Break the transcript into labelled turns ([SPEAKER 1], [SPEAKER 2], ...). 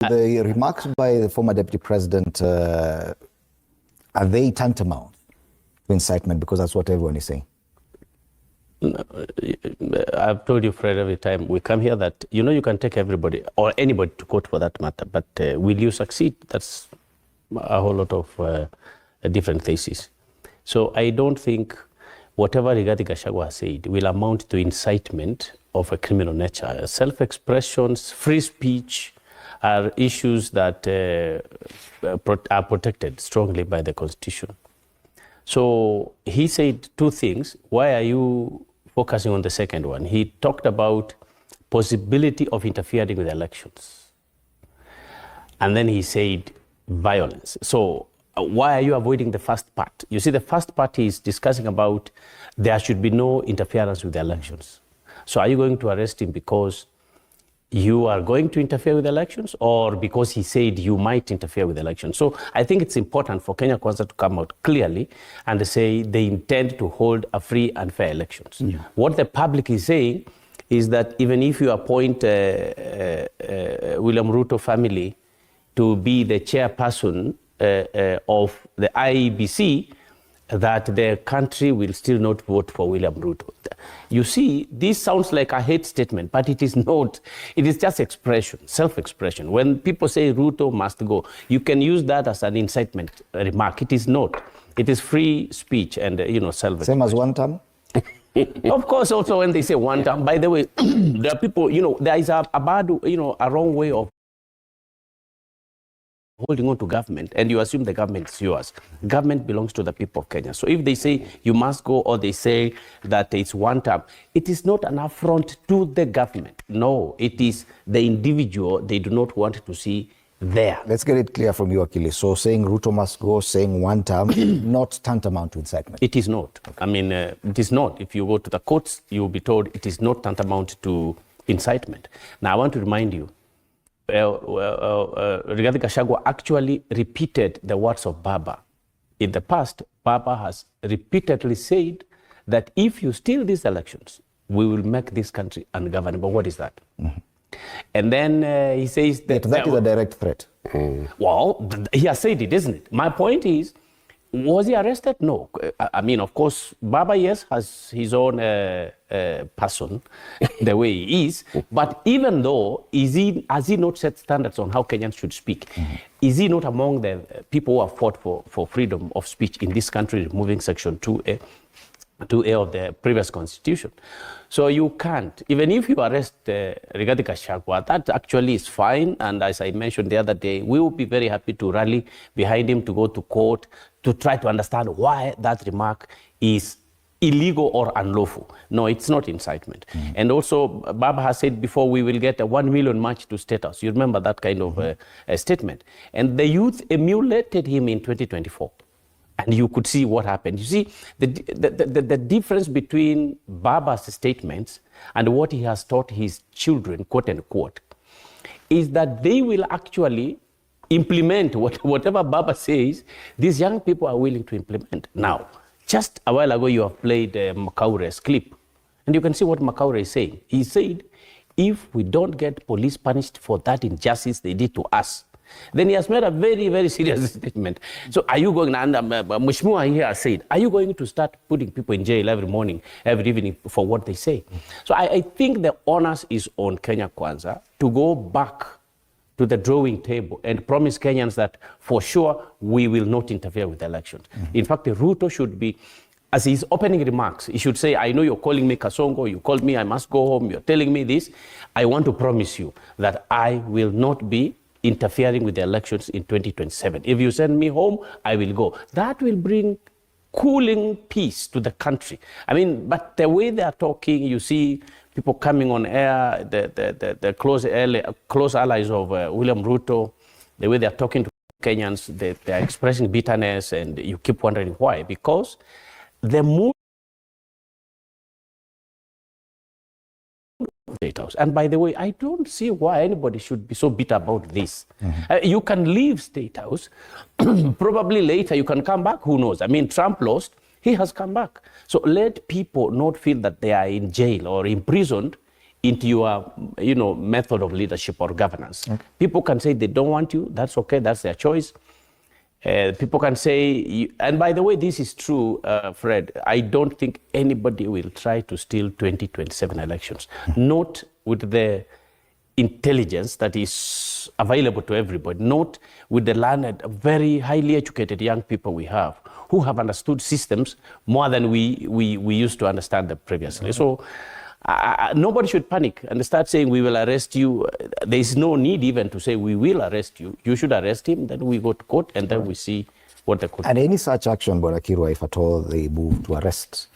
[SPEAKER 1] The remarks by the former deputy president, are they tantamount to incitement? Because that's what everyone is saying.
[SPEAKER 2] I've told you, Fred, every time we come here that, you can take everybody or anybody to court for that matter, but will you succeed? That's a whole lot of different theses. So I don't think whatever Rigathi Gachagua said will amount to incitement of a criminal nature. Self-expressions, free speech are issues that are protected strongly by the Constitution. So he said two things. Why are you focusing on the second one? He talked about possibility of interfering with elections. And then he said violence. So why are you avoiding the first part? You see, the first part is discussing about there should be no interference with the elections. So are you going to arrest him because you are going to interfere with elections, or because he said you might interfere with elections? So I think it's important for Kenya Kwanza to come out clearly and say they intend to hold a free and fair elections. Yeah. What the public is saying is that even if you appoint William Ruto family to be the chairperson of the IEBC, that the country will still not vote for William Ruto. You see, this sounds like a hate statement, but it is not. It is just expression, self-expression. When people say Ruto must go, you can use that as an incitement remark. It is not. It is free speech and, self-expression.
[SPEAKER 1] Same as one term?
[SPEAKER 2] Of course, also when they say one term, by the way, there are people, there is a bad, a wrong way of holding on to government, and you assume the government is yours. Government belongs to the people of Kenya. So if they say you must go, or they say that it's one term, it is not an affront to the government. No, it is the individual they do not want to see there.
[SPEAKER 1] Let's get it clear from you, Achilles. So saying Ruto must go, saying one term, not tantamount to incitement.
[SPEAKER 2] It is not. Okay. I mean, it is not. If you go to the courts, you will be told it is not tantamount to incitement. Now, I want to remind you, Rigathi Gachagua actually repeated the words of Baba. In the past, Baba has repeatedly said that if you steal these elections, we will make this country ungovernable. What is that? Mm-hmm. And then he says that...
[SPEAKER 1] That is a direct threat.
[SPEAKER 2] Well, he has said it, isn't it? My point is, was he arrested? No. I mean, of course, Baba, yes, has his own person, the way he is. But even though, has he not set standards on how Kenyans should speak? Mm-hmm. Is he not among the people who have fought for freedom of speech in this country, removing Section 2A of the previous constitution? So you can't, even if you arrest Rigathi Gachagua, that actually is fine. And as I mentioned the other day, we will be very happy to rally behind him, to go to court, to try to understand why that remark is illegal or unlawful. No, it's not incitement. Mm-hmm. And also, Baba has said before, we will get a 1 million march to State House. You remember that kind of statement. And the youth emulated him in 2024. And you could see what happened. You see, the difference between Baba's statements and what he has taught his children, quote unquote, is that they will actually implement whatever Baba says. These young people are willing to implement. Now, just a while ago, you have played Makaure's clip. And you can see what Makaure is saying. He said, if we don't get police punished for that injustice they did to us, then he has made a very, very serious statement. So are you going, and Mheshimiwa here said, are you going to start putting people in jail every morning, every evening for what they say? So I think the onus is on Kenya Kwanza to go back to the drawing table and promise Kenyans that for sure we will not interfere with the elections. Mm-hmm. In fact, Ruto should be, as his opening remarks, he should say, I know you're calling me Kasongo, you called me, I must go home, you're telling me this. I want to promise you that I will not be interfering with the elections in 2027. If you send me home, I will go. That will bring cooling peace to the country. I mean, but the way they are talking, you see people coming on air, the close allies of William Ruto, the way they are talking to Kenyans, they are expressing bitterness, and you keep wondering why. Because the mood State House. And by the way, I don't see why anybody should be so bitter about this. Mm-hmm. You can leave State House. Probably later you can come back. Who knows? I mean, Trump lost. He has come back. So let people not feel that they are in jail or imprisoned into your, method of leadership or governance. Okay. People can say they don't want you. That's okay. That's their choice. People can say, and by the way, this is true, Fred. I don't think anybody will try to steal 2027 elections. Not with the intelligence that is available to everybody, not with the learned, very highly educated young people we have, who have understood systems more than we used to understand them previously. So nobody should panic and start saying we will arrest you. There is no need even to say we will arrest you. You should arrest him, then we go to court, and then we see what the court.
[SPEAKER 1] And any such action, Borakirwa, if at all they move to arrest